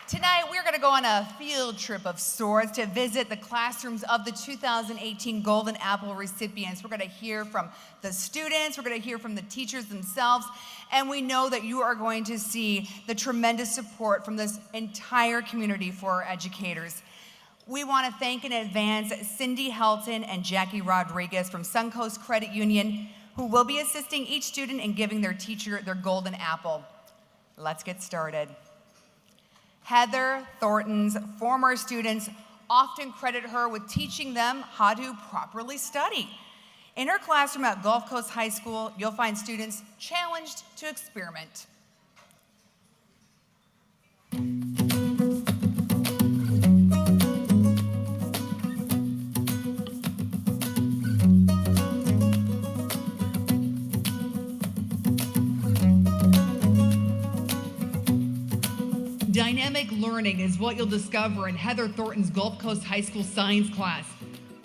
Tonight, we're going to go on a field trip of sorts to visit the classrooms of the 2018 Golden Apple recipients. We're going to hear from the students, we're going to hear from the teachers themselves, and we know that you are going to see the tremendous support from this entire community for our educators. We want to thank in advance Cindy Helton and Jackie Rodriguez from Suncoast Credit Union, who will be assisting each student in giving their teacher their Golden Apple. Let's get started. Heather Thornton's former students often credit her with teaching them how to properly study. In her classroom at Gulf Coast High School, you'll find students challenged to experiment. Dynamic learning is what you'll discover in Heather Thornton's Gulf Coast High School science class.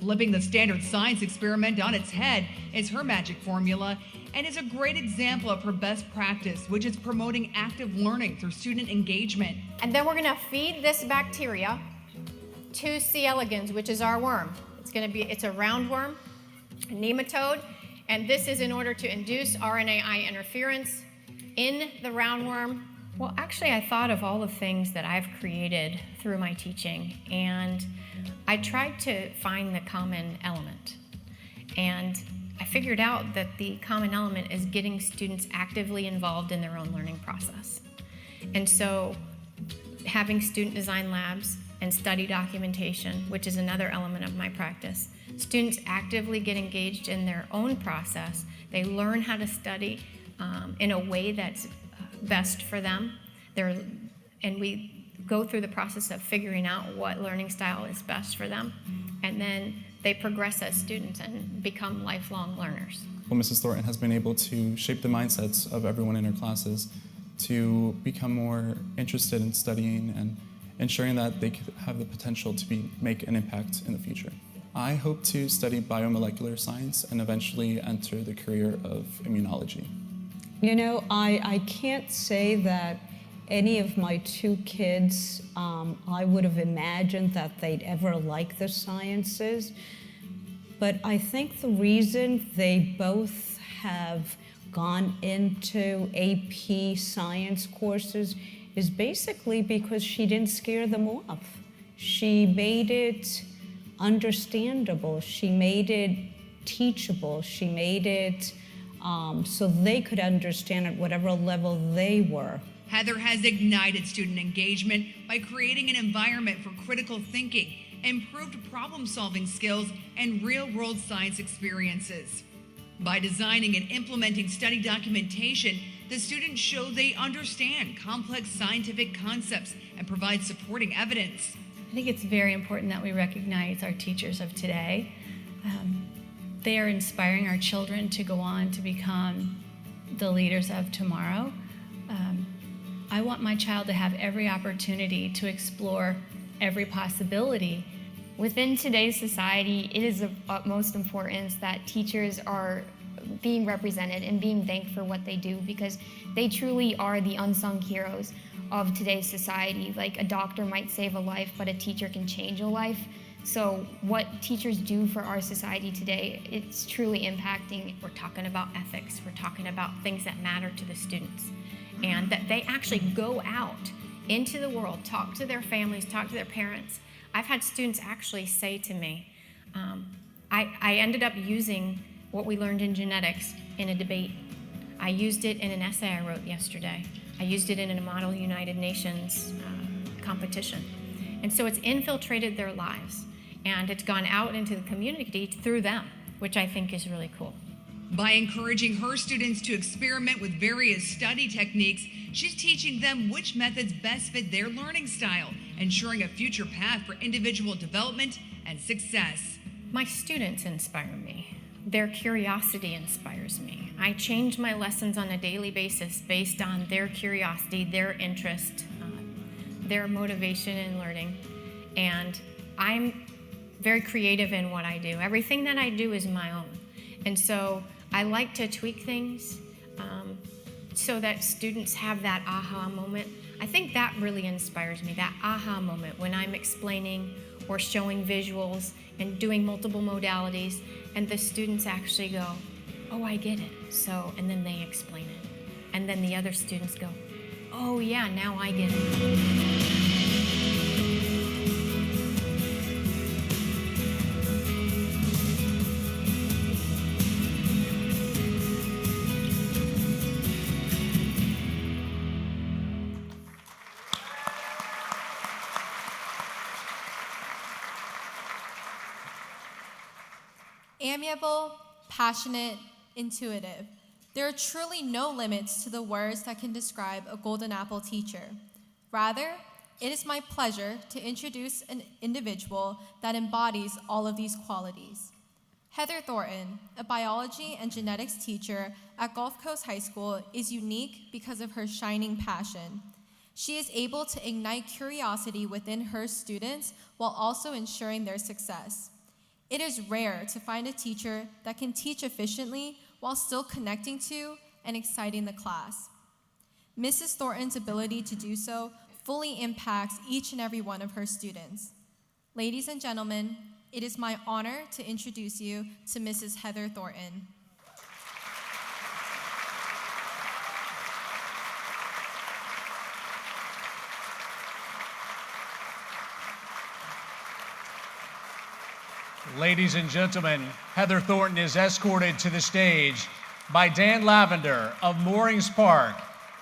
Flipping the standard science experiment on its head is her magic formula and is a great example of her best practice, which is promoting active learning through student engagement. And then we're going to feed this bacteria to C. elegans, which is our worm. It's a roundworm, a nematode, and this is in order to induce RNAi interference in the roundworm. Well, actually, I thought of all the things that I've created through my teaching, and I tried to find the common element. And I figured out that the common element is getting students actively involved in their own learning process. And so having student design labs and study documentation, which is another element of my practice, students actively get engaged in their own process. They learn how to study in a way that's best for them. And we go through the process of figuring out what learning style is best for them, and then they progress as students and become lifelong learners. Well, Mrs. Thornton has been able to shape the mindsets of everyone in her classes to become more interested in studying and ensuring that they could have the potential to make an impact in the future. I hope to study biomolecular science and eventually enter the career of immunology. You know, I can't say that any of my two kids, I would have imagined that they'd ever like the sciences. But I think the reason they both have gone into AP science courses is basically because she didn't scare them off. She made it understandable. She made it teachable. She made it so they could understand at whatever level they were. Heather has ignited student engagement by creating an environment for critical thinking, improved problem-solving skills, and real-world science experiences. By designing and implementing study documentation, the students show they understand complex scientific concepts and provide supporting evidence. I think it's very important that we recognize our teachers of today. They are inspiring our children to go on to become the leaders of tomorrow. I want my child to have every opportunity to explore every possibility. Within today's society, it is of utmost importance that teachers are being represented and being thanked for what they do, because they truly are the unsung heroes of today's society. Like a doctor might save a life, but a teacher can change a life. So what teachers do for our society today, it's truly impacting. We're talking about ethics, we're talking about things that matter to the students, and that they actually go out into the world, talk to their families, talk to their parents. I've had students actually say to me, I ended up using what we learned in genetics in a debate. I used it in an essay I wrote yesterday. I used it in a Model United Nations competition. And so it's infiltrated their lives, and it's gone out into the community through them, which I think is really cool. By encouraging her students to experiment with various study techniques, she's teaching them which methods best fit their learning style, ensuring a future path for individual development and success. My students inspire me. Their curiosity inspires me. I change my lessons on a daily basis based on their curiosity, their interest, their motivation in learning. And I'm very creative in what I do. Everything that I do is my own. And so I like to tweak things so that students have that aha moment. I think that really inspires me, that aha moment when I'm explaining or showing visuals and doing multiple modalities, and the students actually go, oh, I get it. So, and then they explain it. And then the other students go, oh yeah, now I get it. Amiable, passionate, intuitive. There are truly no limits to the words that can describe a Golden Apple teacher. Rather, it is my pleasure to introduce an individual that embodies all of these qualities. Heather Thornton, a biology and genetics teacher at Gulf Coast High School, is unique because of her shining passion. She is able to ignite curiosity within her students while also ensuring their success. It is rare to find a teacher that can teach efficiently while still connecting to and exciting the class. Mrs. Thornton's ability to do so fully impacts each and every one of her students. Ladies and gentlemen, it is my honor to introduce you to Mrs. Heather Thornton. Ladies and gentlemen, Heather Thornton is escorted to the stage by Dan Lavender of Moorings Park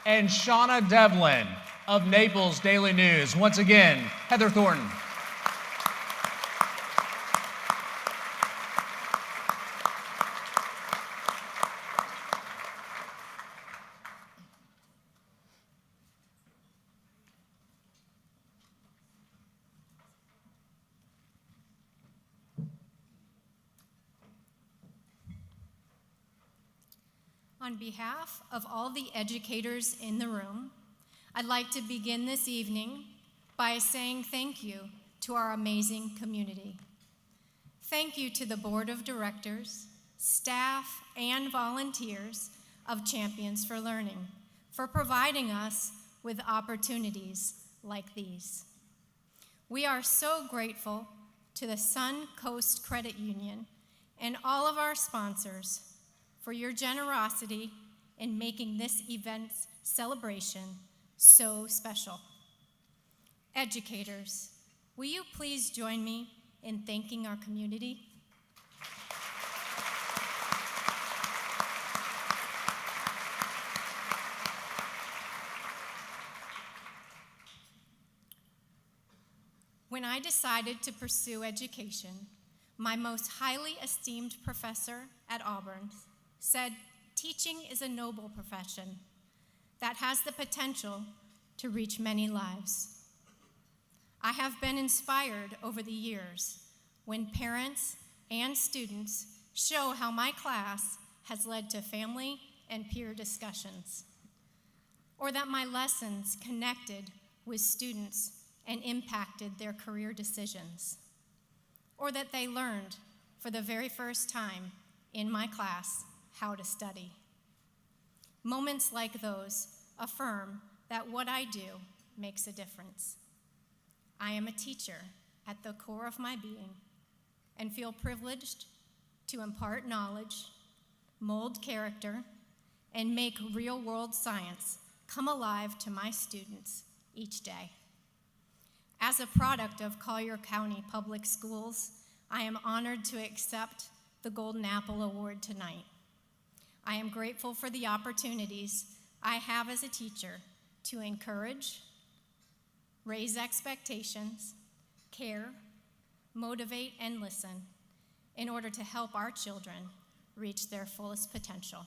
and Shauna Devlin of Naples Daily News. Once again, Heather Thornton. On behalf of all the educators in the room, I'd like to begin this evening by saying thank you to our amazing community. Thank you to the Board of Directors, staff, and volunteers of Champions for Learning for providing us with opportunities like these. We are so grateful to the Sun Coast Credit Union and all of our sponsors for your generosity in making this event's celebration so special. Educators, will you please join me in thanking our community? When I decided to pursue education, my most highly esteemed professor at Auburn said, teaching is a noble profession that has the potential to reach many lives. I have been inspired over the years when parents and students show how my class has led to family and peer discussions, or that my lessons connected with students and impacted their career decisions, or that they learned for the very first time in my class how to study. Moments like those affirm that what I do makes a difference. I am a teacher at the core of my being and feel privileged to impart knowledge, mold character, and make real-world science come alive to my students each day. As a product of Collier County Public Schools, I am honored to accept the Golden Apple Award tonight. I am grateful for the opportunities I have as a teacher to encourage, raise expectations, care, motivate, and listen in order to help our children reach their fullest potential.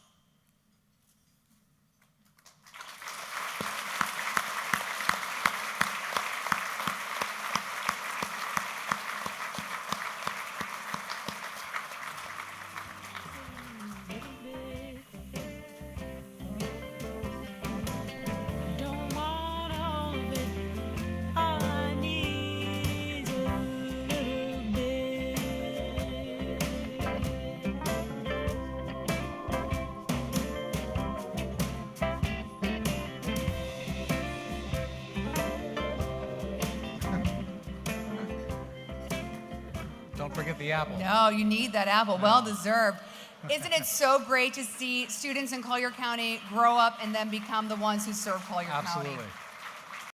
forget the apple. No, you need that apple. Well deserved. Isn't it so great to see students in Collier County grow up and then become the ones who serve Collier County? Absolutely.